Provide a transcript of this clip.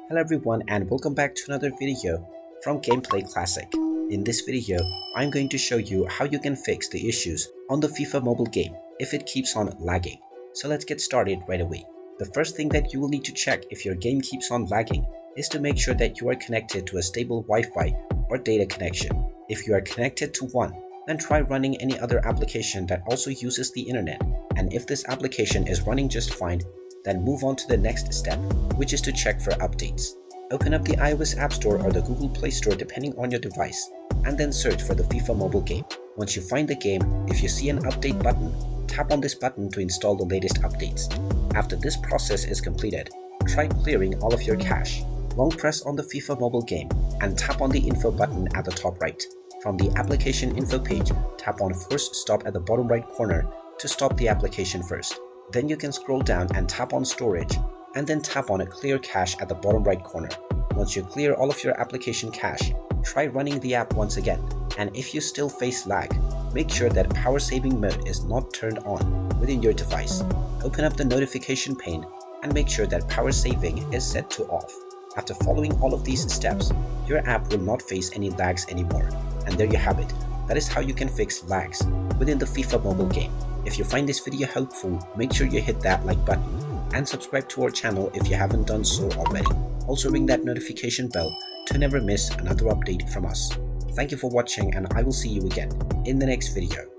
Hello everyone and welcome back to another video from Gameplay Classic. In this video, I'm going to show you how you can fix the issues on the FIFA mobile game if it keeps on lagging. So let's get started right away. The first thing that you will need to check if your game keeps on lagging is to make sure that you are connected to a stable Wi-Fi or data connection. If you are connected to one, then try running any other application that also uses the internet, and if this application is running just fine, then move on to the next step, which is to check for updates. Open up the iOS App Store or the Google Play Store depending on your device, and then search for the FIFA mobile game. Once you find the game, if you see an update button, tap on this button to install the latest updates. After this process is completed, try clearing all of your cache. Long press on the FIFA mobile game and tap on the info button at the top right. From the application info page, tap on force stop at the bottom right corner to stop the application first. Then you can scroll down and tap on storage, and then tap on a clear cache at the bottom right corner. Once you clear all of your application cache, try running the app once again, and if you still face lag, make sure that power saving mode is not turned on within your device. Open up the notification pane and make sure that power saving is set to off. After following all of these steps, your app will not face any lags anymore. And there you have it. That is how you can fix lags within the FIFA mobile game. If you find this video helpful, make sure you hit that like button and subscribe to our channel if you haven't done so already. Also ring that notification bell to never miss another update from us. Thank you for watching, and I will see you again in the next video.